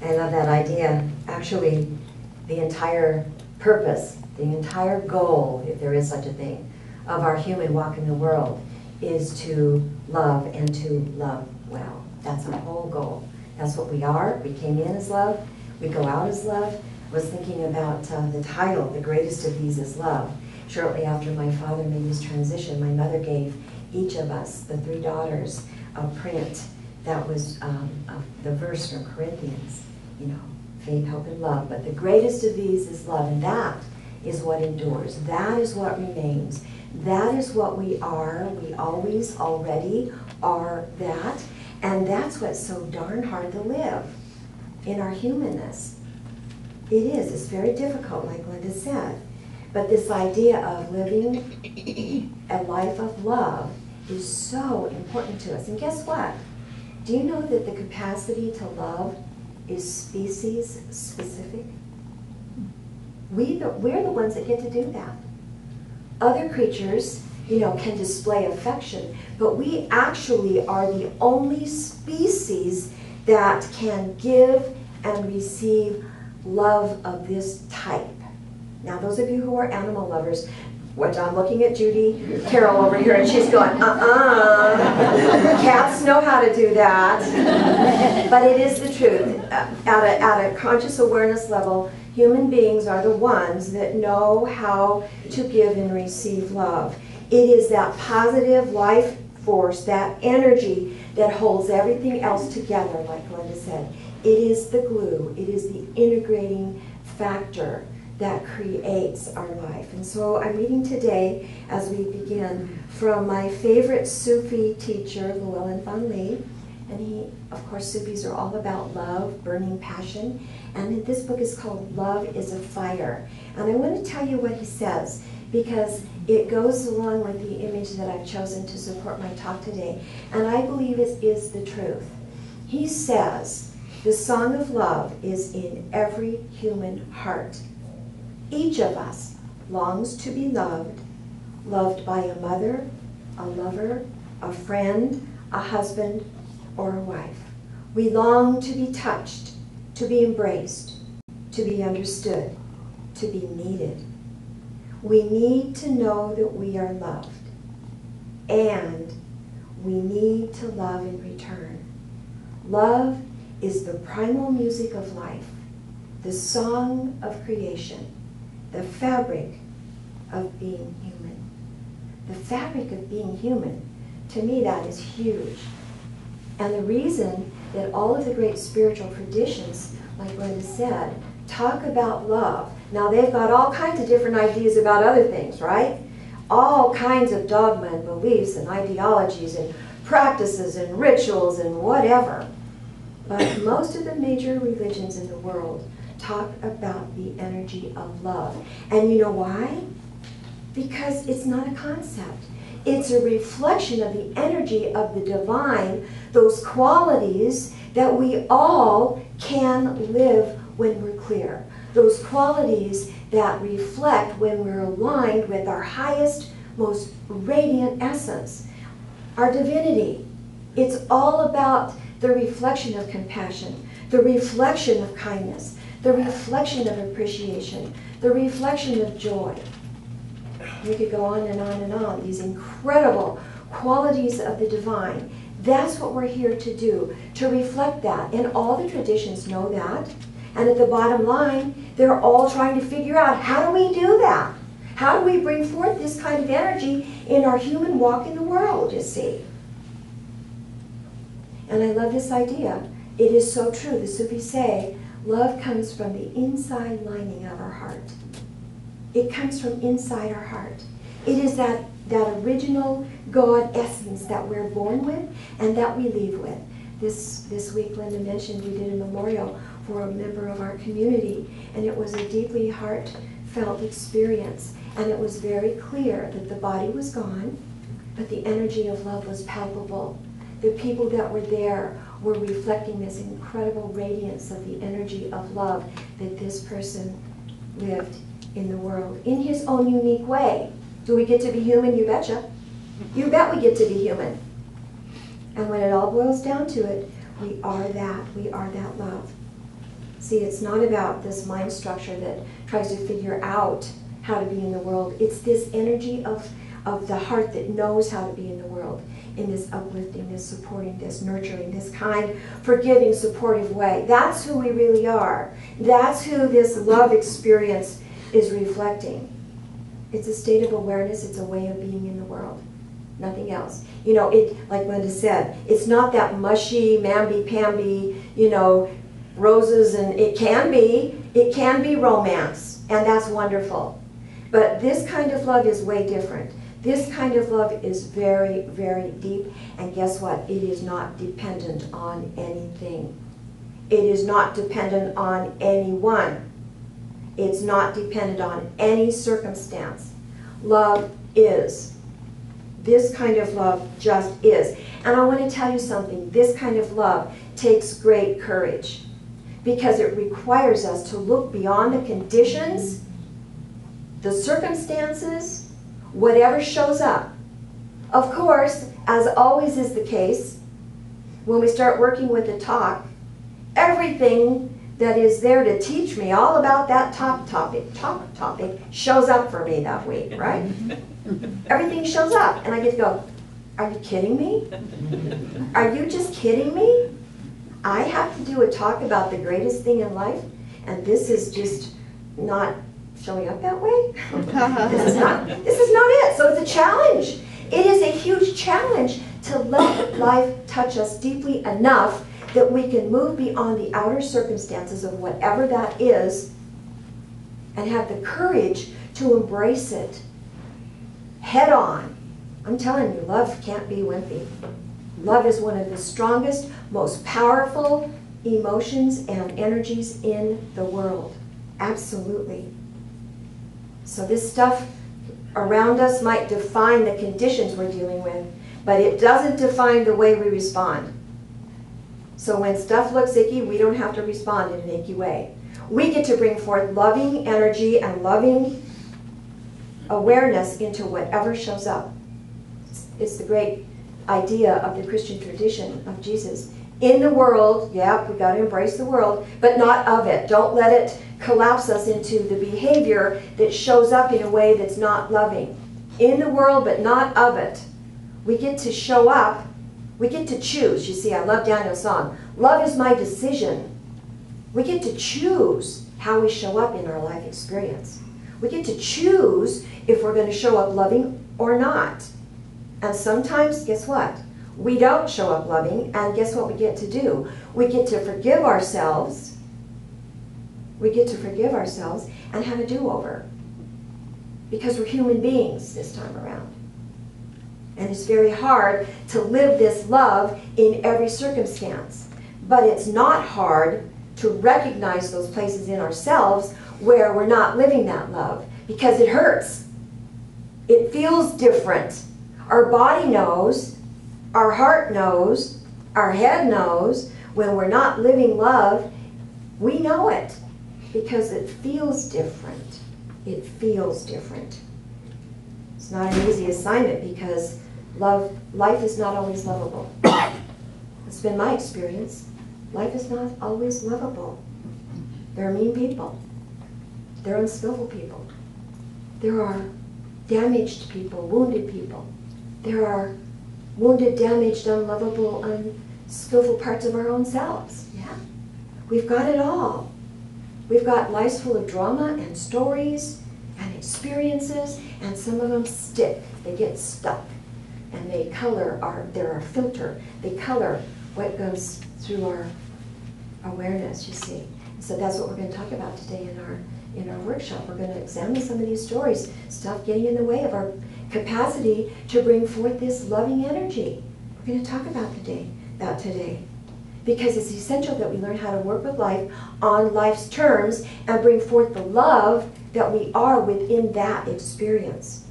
I love that idea. Actually, the entire purpose, the entire goal, if there is such a thing, of our human walk in the world is to love and to love well. That's our whole goal. That's what we are. We came in as love. We go out as love. I was thinking about the title, The Greatest of These is Love. Shortly after my father made his transition, my mother gave each of us, the 3 daughters, a print that was the verse from Corinthians, you know, faith, hope, and love. But the greatest of these is love, and that is what endures. That is what remains. That is what we are. We always already are that. And that's what's so darn hard to live in our humanness. It is. It's very difficult, like Linda said. But this idea of living a life of love is so important to us. And guess what? Do you know that the capacity to love is species specific? We're the ones that get to do that. Other creatures, you know, can display affection, but we actually are the only species that can give and receive love of this type. Now, those of you who are animal lovers, which I'm looking at Judy Carroll over here, and she's going, cats know how to do that. But it is the truth. At a conscious awareness level, human beings are the ones that know how to give and receive love. It is that positive life force, that energy that holds everything else together, like Linda said. It is the glue. It is the integrating factor that creates our life. And so I'm reading today, as we begin, from my favorite Sufi teacher, Llewellyn Van Lee. And he, of course, Sufis are all about love, burning passion. And this book is called Love is a Fire. And I want to tell you what he says, because it goes along with the image that I've chosen to support my talk today. And I believe it is the truth. He says, the song of love is in every human heart. Each of us longs to be loved, loved by a mother, a lover, a friend, a husband, or a wife. We long to be touched, to be embraced, to be understood, to be needed. We need to know that we are loved, and we need to love in return. Love is the primal music of life, the song of creation, the fabric of being human. The fabric of being human, to me, that is huge. And the reason that all of the great spiritual traditions, like Linda said, talk about love. Now, they've got all kinds of different ideas about other things, right? All kinds of dogma and beliefs and ideologies and practices and rituals and whatever. But most of the major religions in the world talk about the energy of love. And you know why? Because it's not a concept. It's a reflection of the energy of the divine, those qualities that we all can live when we're clear. Those qualities that reflect when we're aligned with our highest, most radiant essence, our divinity. It's all about the reflection of compassion, the reflection of kindness, the reflection of appreciation, the reflection of joy. We could go on and on and on, these incredible qualities of the divine. That's what we're here to do, to reflect that. And all the traditions know that. And at the bottom line, they're all trying to figure out, how do we do that? How do we bring forth this kind of energy in our human walk in the world, you see? And I love this idea. It is so true. The Sufis say, love comes from the inside lining of our heart. It comes from inside our heart. It is that original God essence that we're born with and that we leave with. This week, Linda mentioned we did a memorial for a member of our community, and it was a deeply heartfelt experience. And it was very clear that the body was gone, but the energy of love was palpable. The people that were there were reflecting this incredible radiance of the energy of love that this person lived in the world in his own unique way. Do we get to be human? You betcha. You bet we get to be human. And when it all boils down to it, we are that. We are that love. See, it's not about this mind structure that tries to figure out how to be in the world. It's this energy of the heart that knows how to be in the world, in this uplifting, this supporting, this nurturing, this kind, forgiving, supportive way. That's who we really are. That's who this love experience is reflecting. It's a state of awareness. It's a way of being in the world. Nothing else. You know, like Linda said, it's not that mushy, mamby-pamby, you know, roses, and it can be romance, and that's wonderful. But this kind of love is way different. This kind of love is very, very deep, and guess what? It is not dependent on anything. It is not dependent on anyone. It's not dependent on any circumstance. Love is. This kind of love just is. And I want to tell you something. This kind of love takes great courage, because it requires us to look beyond the conditions, the circumstances, whatever shows up. Of course, as always is the case, when we start working with the talk, everything that is there to teach me all about that topic shows up for me that week, right? Everything shows up, and I get to go, are you kidding me? Are you just kidding me? I have to do a talk about the greatest thing in life, and this is just not showing up that way? This is not it. So it's a challenge. It is a huge challenge to let life touch us deeply enough that we can move beyond the outer circumstances of whatever that is and have the courage to embrace it head on. I'm telling you, love can't be wimpy. Love is one of the strongest, most powerful emotions and energies in the world. Absolutely. So this stuff around us might define the conditions we're dealing with, but it doesn't define the way we respond. So when stuff looks icky, we don't have to respond in an icky way. We get to bring forth loving energy and loving awareness into whatever shows up. It's the great idea of the Christian tradition of Jesus. In the world, yeah, we got to embrace the world, but not of it. Don't let it collapse us into the behavior that shows up in a way that's not loving. In the world, but not of it. We get to show up. We get to choose. You see, I love Daniel's song. Love is my decision. We get to choose how we show up in our life experience. We get to choose if we're going to show up loving or not. And sometimes, guess what? We don't show up loving, and guess what we get to do? We get to forgive ourselves. We get to forgive ourselves and have a do-over. Because we're human beings this time around. And it's very hard to live this love in every circumstance. But it's not hard to recognize those places in ourselves where we're not living that love, because it hurts. It feels different. Our body knows, our heart knows, our head knows when we're not living love. We know it because it feels different. It feels different. It's not an easy assignment because life is not always lovable. It's been my experience. Life is not always lovable. There are mean people. There are unskillful people. There are damaged people, wounded people. There are wounded, damaged, unlovable, unskillful parts of our own selves. Yeah? We've got it all. We've got lives full of drama and stories and experiences, and some of them stick. They get stuck. And they color they're our filter. They color what goes through our awareness, you see. So that's what we're going to talk about today in our workshop. We're going to examine some of these stories, stuff getting in the way of our capacity to bring forth this loving energy. We're going to talk about that today. Because it's essential that we learn how to work with life on life's terms and bring forth the love that we are within that experience.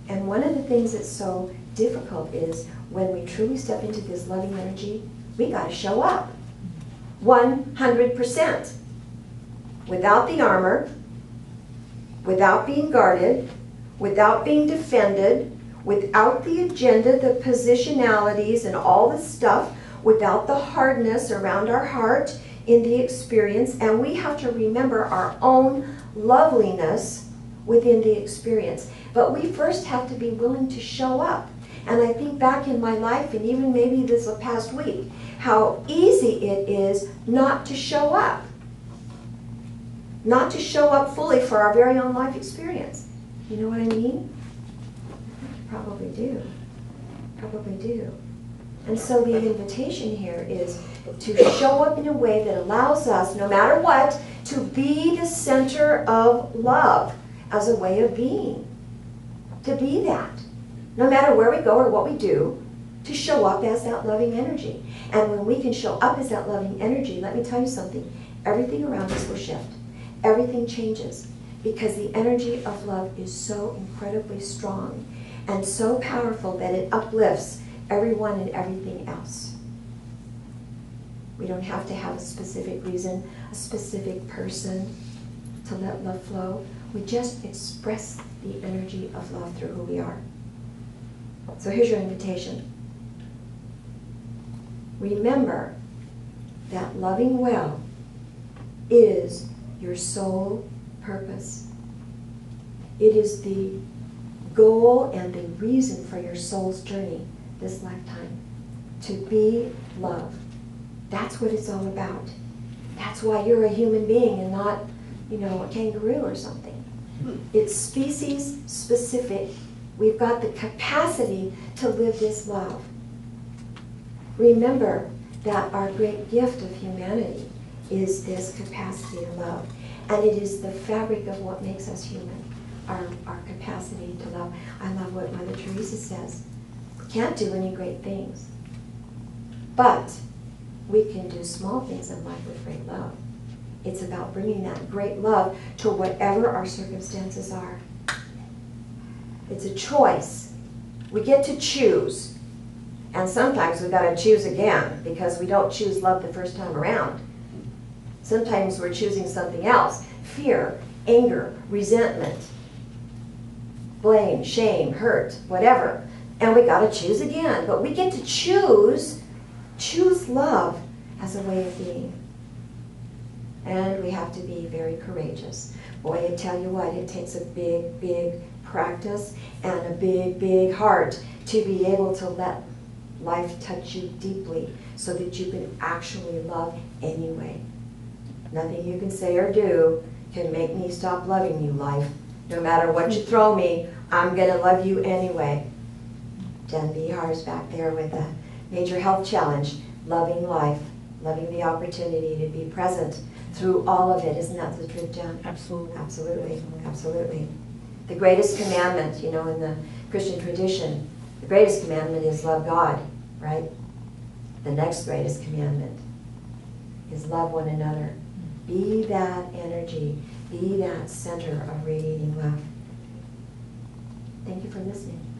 And one of the things that's so difficult is when we truly step into this loving energy, we got to show up 100%. Without the armor, without being guarded, without being defended, without the agenda, the positionalities, and all the stuff, without the hardness around our heart in the experience, and we have to remember our own loveliness within the experience. But we first have to be willing to show up. And I think back in my life, and even maybe this past week, how easy it is not to show up. Not to show up fully for our very own life experience. You know what I mean? You probably do. Probably do. And so the invitation here is to show up in a way that allows us, no matter what, to be the center of love as a way of being. To be that. No matter where we go or what we do, to show up as that loving energy. And when we can show up as that loving energy, let me tell you something, everything around us will shift. Everything changes because the energy of love is so incredibly strong and so powerful that it uplifts everyone and everything else. We don't have to have a specific reason, a specific person to let love flow. We just express the energy of love through who we are. So here's your invitation. Remember that loving well is your sole purpose. It is the goal and the reason for your soul's journey this lifetime. To be love. That's what it's all about. That's why you're a human being and not, you know, a kangaroo or something. It's species specific. We've got the capacity to live this love. Remember that our great gift of humanity is this capacity to love. And it is the fabric of what makes us human, our capacity to love. I love what Mother Teresa says. We can't do any great things, but we can do small things in life with great love. It's about bringing that great love to whatever our circumstances are. It's a choice. We get to choose. And sometimes we've got to choose again because we don't choose love the first time around. Sometimes we're choosing something else. Fear, anger, resentment, blame, shame, hurt, whatever. And we got to choose again. But we get to choose love as a way of being. And we have to be very courageous. Boy, I tell you what, it takes a big, big practice and a big, big heart to be able to let life touch you deeply so that you can actually love anyway. Nothing you can say or do can make me stop loving you, life. No matter what you throw me, I'm going to love you anyway. Jen Bihar's back there with a major health challenge, loving life, loving the opportunity to be present through all of it. Isn't that the truth, Jen? Absolutely. Absolutely, absolutely. The greatest commandment, you know, in the Christian tradition, the greatest commandment is love God, right? The next greatest commandment is love one another. Be that energy, be that center of radiating love. Thank you for listening.